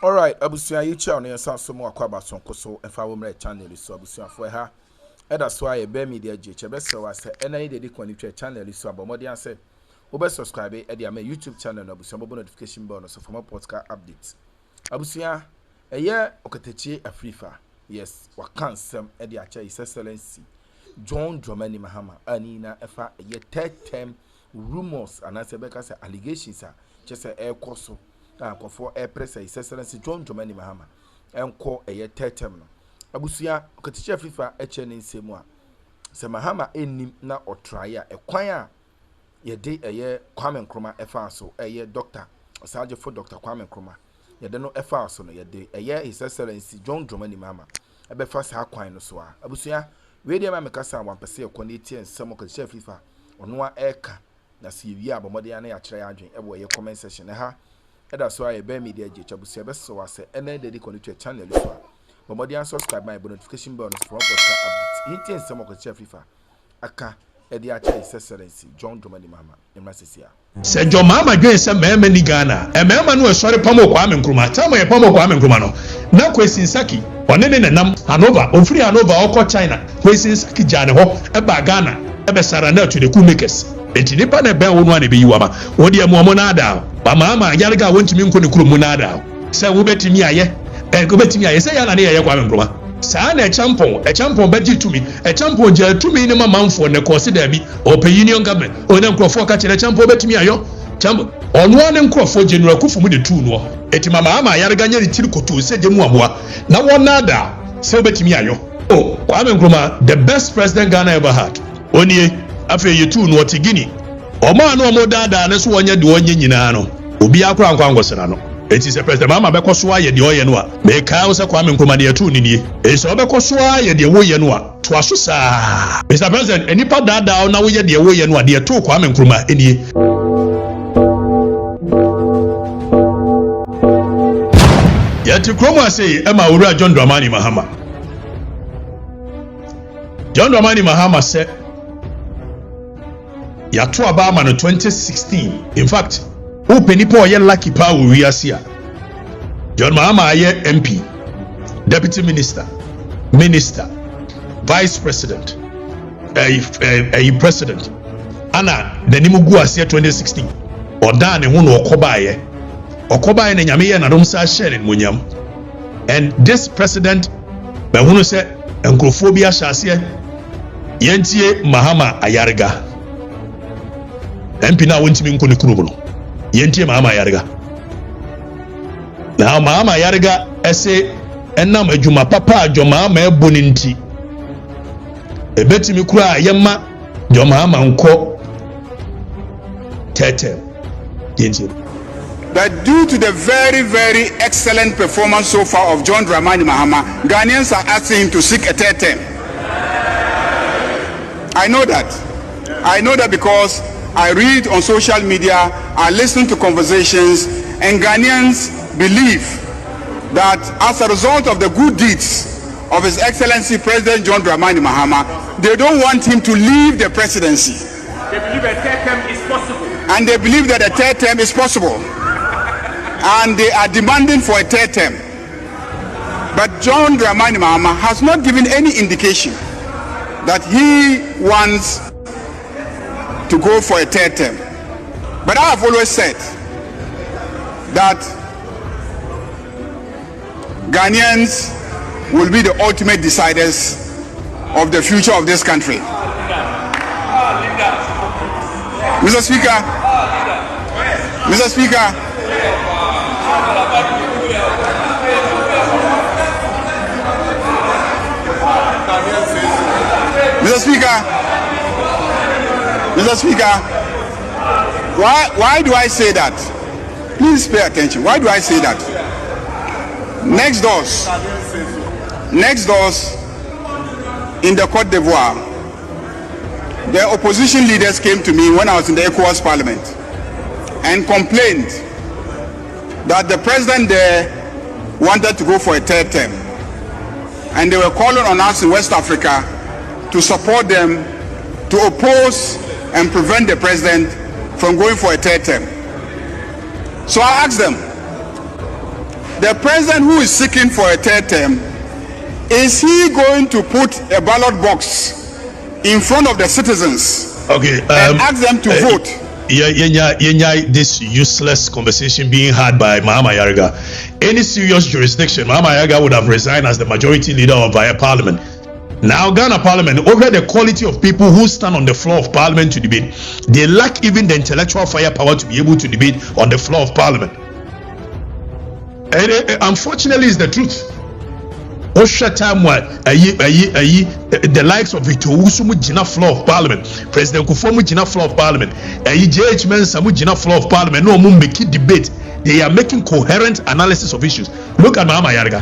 Alright, abusia yi cha on yensa so mo akwa bason koso efa wo mre channel so abusia fo ha. Eda so aye be media je chebe se wa se ena yi dedi kwani twa channel so abomodi an se wo be subscribe e dia me YouTube channel na abusia bo notification bell no so for more podcast updates. Abusia eye Okatakyie Afrifa. Yes, wakansem e dia cha His Excellency John Dramani Mahama ani na efa eye third term rumors anase be ka se allegations a chese e koso for a press His Excellency John Dramani Mahama enko eye tetem no abusia Okatakyie Afrifa echene nsemu a se Mahama enim na otraye a ekwan a ye de eye Nkrumah efa so eye doctor osaje for Dr. Nkrumah ye de no efa so no ye de eye His Excellency John Dramani Mahama ebe fa sa kwan no so a abusia we de ma mekasa wampese ekoni tie nsem Okatakyie Afrifa ono a eka na se wi abomode ana ya kire ya adwen ebe ye comment section ha. That's why be media je chabusia be so wase ene dedi connect channel so bomodi an subscribe my notification bell for podcast update intin some Okatakyie Afrifa aka e dia cha His Excellency John Dramani Mahama emrasesia se John Mahama dwen se mema ni Ghana e mema no esore pamo kwa Nkrumah tama ye pamo kwa Nkrumah no na kwesinsaki one ne nam Hanova ofiri Hanova okọ China kwesinsaki jane ho e ba Ghana e be sara na to the coolmakers enti nipa na be wonu an be yiwama wodi amuomo na ada ba Mahama yarga wontimi nko ne kuro mu na ada se wo betimi aye betimi aye se yana ne ye kwa Nkrumah sa na champon beji tumi champon je tumi ne mamanfo ne ko se da bi open union government ona nkrofo ka kire champon betimi ayo champon ono ne nkrofo general kufumu de tu no eti Mahama yarga nya tiri koto se je mu amoa na wona ada se betimi ayo kwa Nkrumah the best president Ghana ever had oni afi yetu no otigini omo na omo dada ne so wonya de onye nyina no obi akora nkwankosena no eti se president Mahama bekoso aye de oye no a me ka wo se kwa Nkrumah de yetu ninie e so bekoso aye de woye no a to aso saa Mr. President enipa dada na woye de woye no a de to kwa Nkrumah enie yati Nkrumah say ema owura John Dramani Mahama say yato abama no 2016 in fact open po ye lucky pa wo wiase a John Mahama aye MP deputy minister vice president president ana danimu gu ase 2016 oda ne ho no okobaye ne nyame ye na dom sa share monyam and this president be hunu se enkrofo bi ahase yentie Mahama ayarga MP na wontimi nko ne kuro no yentie Mahama ayarga na Mahama ayarga ese enam adwuma papa John Mahama eboninti ebetimi kura yemma John Mahama nko tete yentie. But due to the very, very excellent performance so far of John Dramani Mahama, Ghanaians are asking him to seek a third term. I know that because I read on social media, I listen to conversations, and Ghanaians believe that as a result of the good deeds of His Excellency President John Dramani Mahama, they don't want him to leave the presidency. They believe a third term is possible. And they believe that a third term is possible. And they are demanding for a third term. But John Dramani Mahama has not given any indication that he wants to go for a third term. But I have always said that Ghanaians will be the ultimate deciders of the future of this country. Mr. Speaker, Mr. Speaker, Mr. Speaker, why do I say that? Please pay attention. Why do I say that? Next doors in the Côte d'Ivoire, the opposition leaders came to me when I was in the ECOWAS Parliament and complained that the president there wanted to go for a third term, and they were calling on us in West Africa to support them, to oppose and prevent the president from going for a third term. So I asked them, the president who is seeking for a third term, is he going to put a ballot box in front of the citizens and ask them to vote? This useless conversation being had by Mahama Yariga. Any serious jurisdiction, Mahama Yariga would have resigned as the majority leader of our parliament. Now, Ghana Parliament, over the quality of people who stand on the floor of Parliament to debate, they lack even the intellectual firepower to be able to debate on the floor of Parliament. And unfortunately, it's the truth. The likes of Victor Usumu Jina floor of Parliament, President Kufuor Jina floor of Parliament, JH Mensah Jina floor of Parliament. No more making debate. They are making coherent analysis of issues. Look at Mahama Yariga.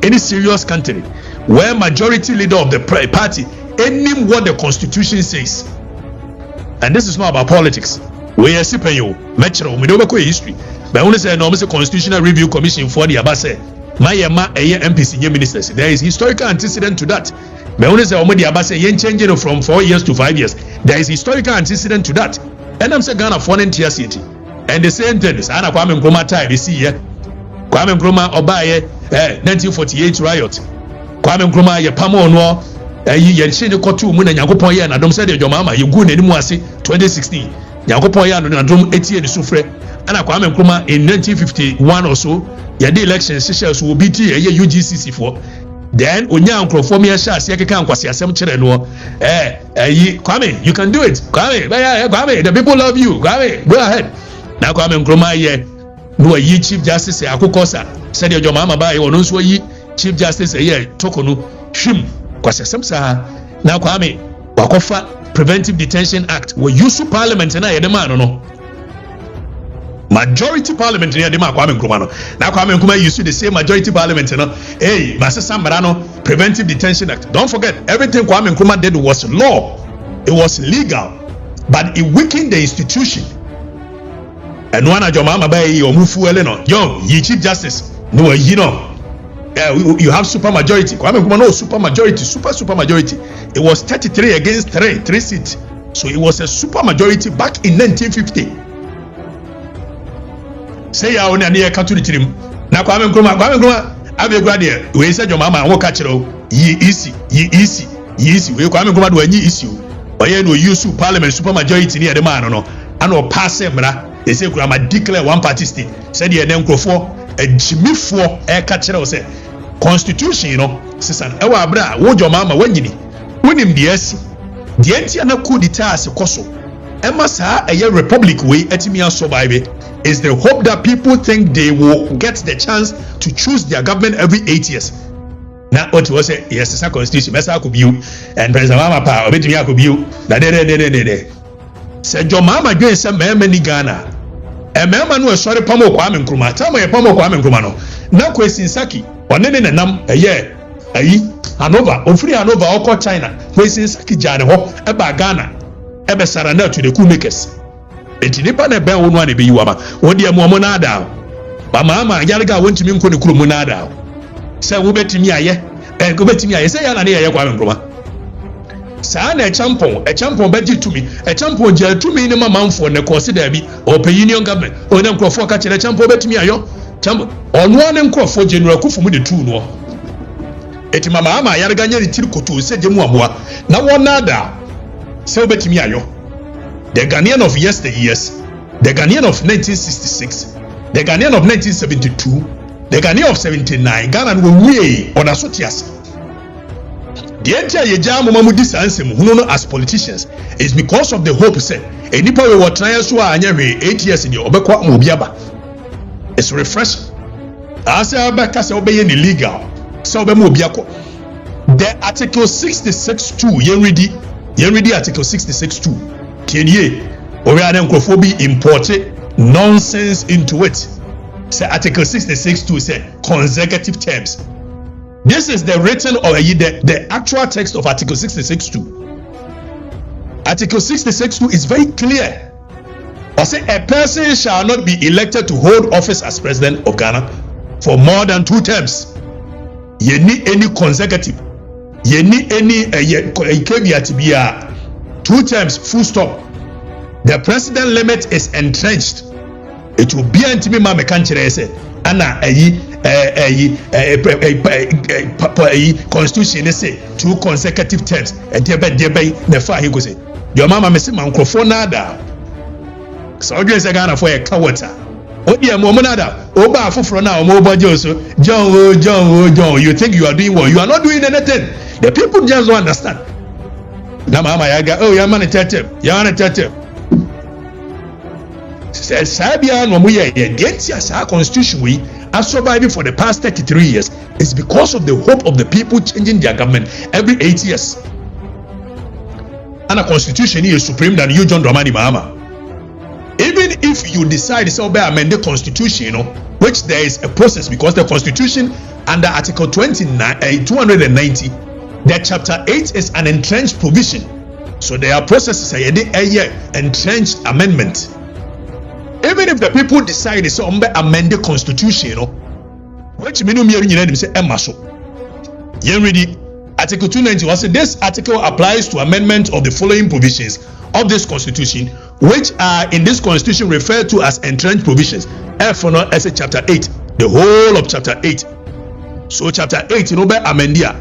Any serious country where majority leader of the party any what the constitution says, and this is not about politics. We are sipping you metro we don't history, but only say no constitutional review commission for the abase my MPC ministers. There is historical antecedent to that. But only say the abase yen changing from 4 years to 5 years. There is historical antecedent to that. And I'm saying Ghana foreign tier city, and the same thing is Anna Kwame Nkrumah time they see here. Kwame Nkrumah Obaye 1948 riot. Kwame Nkrumah ye pamo no yenche ne kotu mu na Nyankopon ye na dom se de Jomama ye gu nanimu ase 2016. Nyankopon ye na dom etie ne sufre. Ana Kwame Nkrumah in 1951 or so ye the election session so obi ti ye UGCC for. Then onya nkrofo me sha ase keka nkwase asem kire no Kwame you can do it. Kwame the people love you. Kwame go ahead. Na Kwame Nkrumah ye no yi chief justice akokosa said your mama ba you no so yi chief justice here tokono hwim kwasesem sa na Kwame wakofa preventive detention act we use parliament na ye de man no majority parliament na ye de man Kwame Nkrumah no na Kwame Nkrumah use the same majority parliament no masesa mbara no preventive detention act. Don't forget everything Kwame Nkrumah did was law, it was legal, but it weakened the institution. And one of your mama by your mufuele no yo ye chief justice no you know you have super majority. Kwame Nkrumah no super majority, super majority. It was 33 against 3 seats, so it was a super majority back in 1950. Say ya oni ane ka turi tirim na Kwame Nkrumah abegwa de we say your mama won ka kire ye easy we Kwame Nkrumah do anyi easy o ye no use parliament super majority ni e de man no ana o pass emra. They say Nkrumah declare one party state. Said the Nkrumah a Jimmy for a catcher say constitution, you know, sisan. Ewa abra wo your mama wanyini. Winim DS. The anti-ana coup d'etat as a koso. Emma sa a republic way etimia survive is the hope that people think they will get the chance to choose their government every 8 years. Now what was it? Yes, it's a constitution. Besa could be and President Mahama pa obetimi could be na de. Said your mama doing some many Ghana. A man who is sorry Pamo Kwame Nkrumah. Tell me a Pamo Kwame Nkrumah no. Now question Saki. One in a nam a year. Hanover, Ofri Hanover, Oko China. Question Saki Jane ho eba Ghana. Ebe sarana to the coolmakers. Eti nipa na be wonu ane be yiwama. Wodi e mo nada. Ba mama Yariga wontimi nko ne kuro mu nada. Se wo betimi aye. Go betimi aye. Se ya na ne ye Kwame Nkrumah. Sa na champon beji tumi champon je tumi ni mamanfo ne consider bi open union government o na nkrofo ka kire champon betumi ayo champon ono ne nkrofo general kufu mu de tu no eti mama ama Yariga nya tiri koto se je mu amoa na wonada se betumi ayo. The Ghanaian of yesteryears, the Ghanaian of 1966, the Ghanaian of 1972, the Ghanaian of 79, Ghana no we on asotias. The entire Yejamo Mamudi Sansem, who know as politicians, is because of the hope said. A nipa we were trying to 8 years in your Obekwa Mobiaba. It's refreshing. As I obey illegal, so be Mobiako. The Article 66.2, Yenredi Article 66.2. Tenure, Orianankrophobia imported nonsense into it. Say Article 66.2 say consecutive terms. This is the written or the actual text of Article 66.2. Article 66.2 is very clear. I say a person shall not be elected to hold office as president of Ghana for more than 2 terms. You need any consecutive. You need any 2 terms, full stop. The president limit is entrenched. it will be anti me ma me kan kire say ana constitution say 2 consecutive terms e dey be na fa he go say your mama me say man crofo nada so odwe say Ghana for a kawata odi am mo nada oba afoforo na omo bojo so John you think you are doing what you are not doing anything. The people just don't understand. Na mama yaga oh ya man tete said Sabia no mo ye get ya constitution we are surviving for the past 33 years. It's because of the hope of the people changing their government every 8 years. And a constitution is supreme than you, John Dramani Mahama. Even if you decide to amend the constitution, you know, which there is a process because the constitution under Article 290, that chapter 8 is an entrenched provision. So there are processes, a entrenched amendment. Even if the people decide to amend the constitution, you know, which means say emaso. You read Article 290 says this article applies to amendment of the following provisions of this constitution, which are in this constitution referred to as entrenched provisions. As a chapter 8, the whole of chapter 8. So chapter 8, you know, by amendia,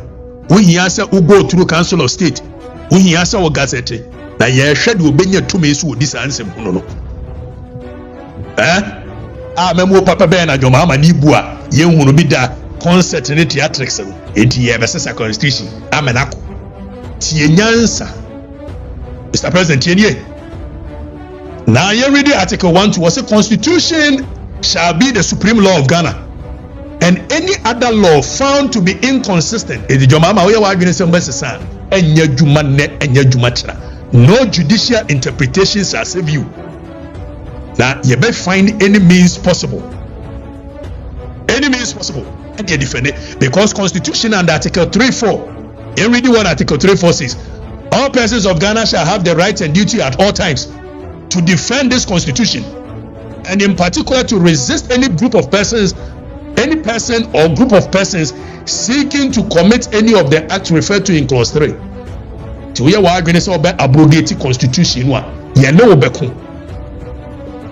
we hear say we go through Council of State, we hear say we gazette. Now you should be benye 2 months with this answer. No. Memo papa be na joma ama ni bua ye hunu bi da concert ne theatrics no enti ye besesa constitution amenako tie nyansa Mr. President tie now you read article 1 to was a constitution shall be the supreme law of Ghana and any other law found to be inconsistent edi joma ama we wa adwene se mbesesa enya dwuma ne enya dwuma kira no judicial interpretation shall save you. Now you may find any means possible. Any means possible. And you defend it. Because Constitution under Article 3.4. You read what Article 3.4 says. All persons of Ghana shall have the right and duty at all times to defend this Constitution. And in particular to resist any group of persons, any person or group of persons seeking to commit any of the acts referred to in clause 3. To hear what I'm say about abrogating Constitution. You know Beku.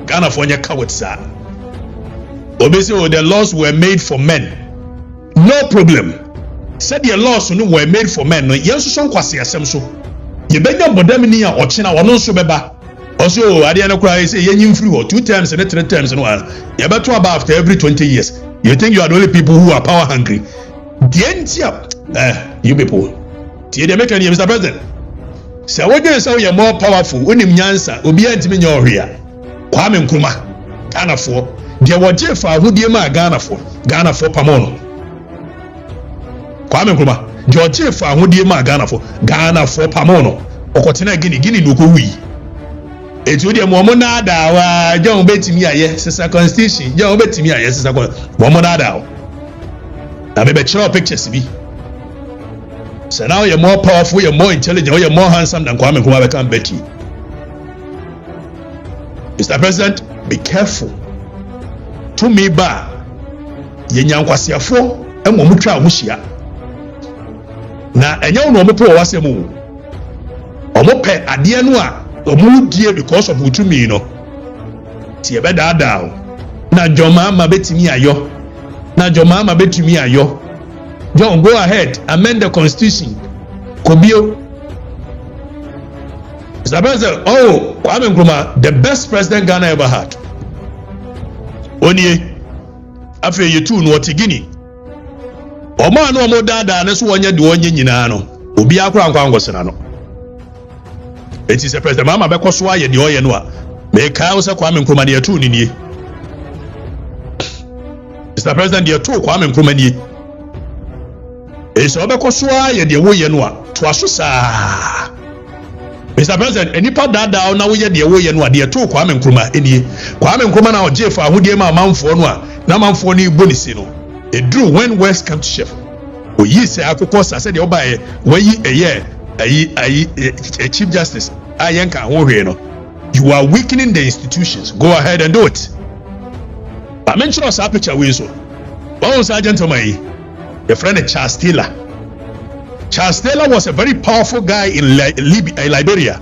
Ghana for your cowards are. Obviously, the laws were made for men. No problem. Said the laws were made for men. No, yes, so kwasi asem so. You beg your bodemini or Ochina or no so beba. Also, I didn't cry say you free 2 times and 3 times and one. You better about after every 20 years. You think you are the only people who are power hungry. You people. They make any Mr. President. Say what you say you're more powerful. When you answer, obi antimi nyo hia. Kwame Nkrumah, Ghana for. There were Jefa who dear my Ghana for Pamono. Kwame Nkrumah, George Jefa who dear my Ghana for Pamono. Okotina Guinea no go we. It's with your Momonada, John Betty yes, Sister Constitution, John Betty yes, Sister Momonada. Now maybe show pictures be. So now you're more powerful, you're more intelligent, you're more handsome than Kwame Nkrumah can bet you. Mr. President, be careful. To me ba yenyankwasiafo emomutwa amuhia na enye no omope wasemu omope ade no a omudie because of utumi no tie be dada na joma ma betimi ayo John, go ahead, amend the constitution. Kobio. Mr. President, Kwame Nkrumah, the best president Ghana ever had. Onye, after you two no Tigini. Oma no mo dada na so onye de onye nyina no. Obi akwa nkwa no. It is a president mama be koso aye de oye no a. Me kai wo se Kwame Nkrumah de two ni nie. Mr. President, de two Kwame Nkrumah nie. Eso be koso aye de wo ye no a. To aso saa. Mr. President, enipa dada na wo ye de wo ye no a de two Kwame Nkrumah enie. Kwame Nkrumah na oje fa ahodie ma manfo no a. Na manfo ni bonisi no. It drew when West come to chef. Oyi se akoko sa se de obaye wayi a Chief Justice ayenka ho hwe no. You are weakening the institutions. Go ahead and do it. I mention us a picture we so. One sergeant Omai, the friend of Charles Taylor. Charles Taylor was a very powerful guy in Liberia.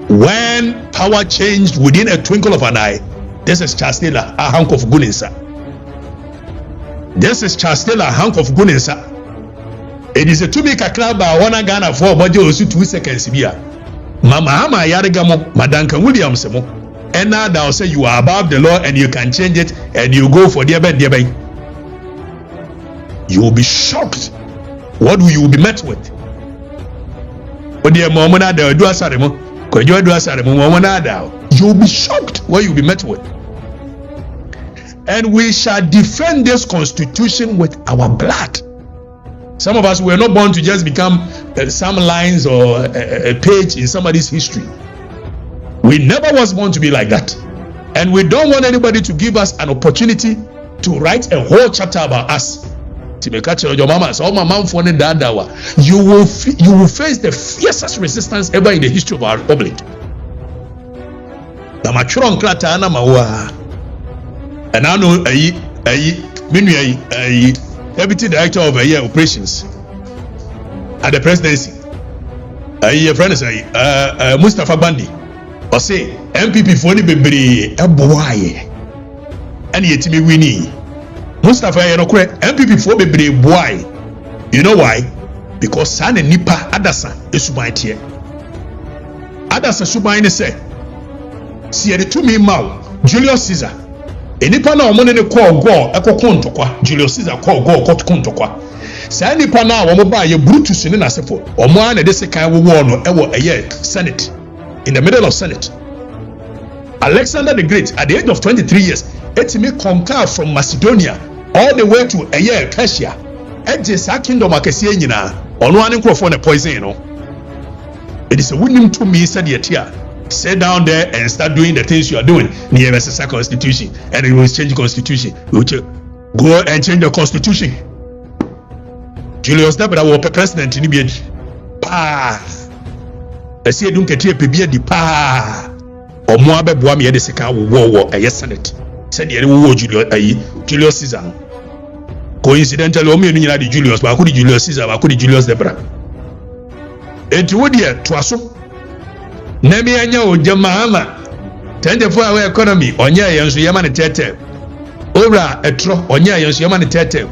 When power changed within a twinkle of an eye, This is Charles Taylor, a hunk of Guninsa. This is Charles Taylor, a hunk of Guninsa. It is a 2-maker club by 1 Ghana for budget also 2 seconds here. Mahama Yarigamo, Madanka Williams, and now they'll say you are above the law and you can change it and you go for dear bed. You will be shocked what you will be met with. You will be shocked what you will be met with. And we shall defend this constitution with our blood. Some of us were not born to just become some lines or a page in somebody's history. We never was born to be like that. And we don't want anybody to give us an opportunity to write a whole chapter about us. You will face the fiercest resistance ever in the history of our republic. And I know Deputy Director of Operations at the presidency, your friend is Mustafa Bandi, or say MPP for any baby a boy, and yet me winning. Mustafa MPP for baby boy. You know why? Because San and Nipa Adasa is right here. Adasa Subaine say, see the 2 me mau Julius Caesar. Enipa na omo ne call go ekokontokwa Julius Caesar call go kontokwa sa nipa na omo ba ye Brutus ne na sefo omo ana de sekan wo no ewo Senate, in the middle of Senate. Alexander the Great at the age of 23 years etimi conquer from Macedonia all the way to Persia. Eje sa kingdom akese nyina ono ane nkrofo na poison no. It is a winning to me said yet here. Sit down there and start doing the things you are doing. Near the constitution, and it will change the constitution. Go and change the constitution. Julius Debra was president in Libya. Pa. I say don't get here di pa. Or more be boami e de seka wo a Senate. Said the wo Julius Caesar. Coincidentally, o me no nyina di Julius, ba ko di Julius Caesar, ba ko di Julius Debra. Enti wo de to aso. Nemi anya o Mahama 24-hour economy onye yenso yema ne tete ora etro onye yenso yema ne tete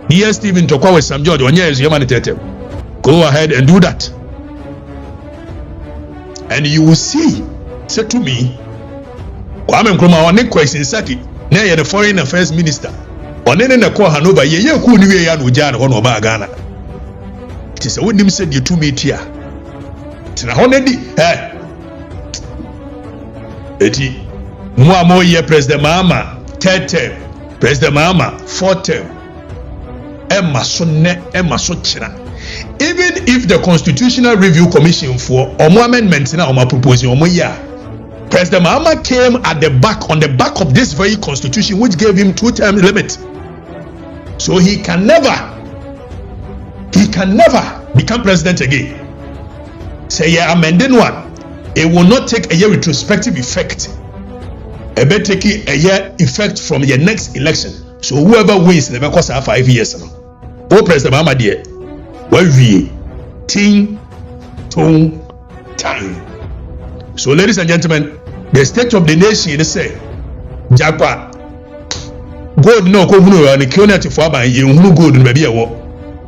DS Stephen Tokwa with Sam George onye yenso yema ne tete. Go ahead and do that, and you will see. Say to me, Nkrumah on question saki na ye the foreign affairs minister onene na call Hanover ye ku ni we ya no jana ho no ba Ghana. It is a wonim said you to me tia tina honedi eti mo ye President Mahama 3rd term, President Mahama 4th term. Emma so chira. Even if the Constitutional Review Commission for omo amendment na omo proposing omo ya, President Mahama came on the back of this very constitution which gave him 2-term limit. So he can never become president again. Say yeah, amending one. It will not take a year retrospective effect. It will take a year effect from the next election. So whoever wins, they will cost 5 years. Oh, President Mahama dear, well we ting tong time. So, ladies and gentlemen, the state of the nation is say, Japa, gold no go hunu and the for by you gold in maybe a war.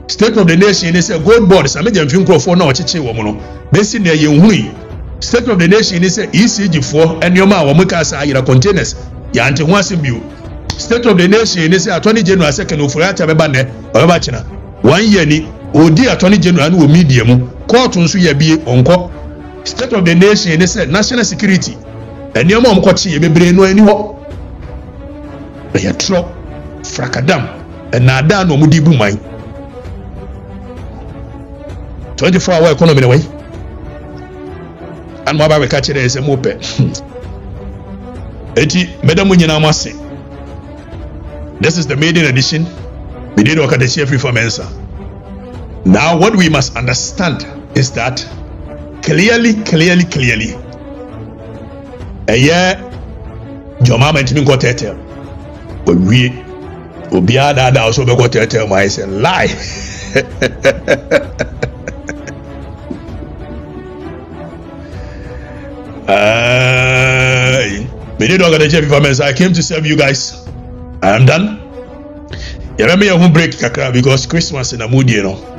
State of the nation is a gold board. Some of them think for no chichi woman. They near you. State of the nation is a ECG4 and your man will containers. Yanti wants you. State of the nation is a Attorney General second of Furata Bane or Bachina. 1 year ni Odi Attorney General no medium. Court on Suya be on court. State of the nation is a national security. And your mom coach ye be no anymore. But you trot fracadam and nada no mudibu mine. 24-hour economy away. And my Bible catch it as a mope. Eti Madam Munyana Masi. This is the maiden edition. We did Okatakyie Afrifa Mensa. Now what we must understand is that clearly. A year Jomama and Timmy got tete. But we be other also got tete. I say lie. We did Okatakyie Afrifa. I came to serve you guys. I am done. You let me break kakra because Christmas in a mood, you know.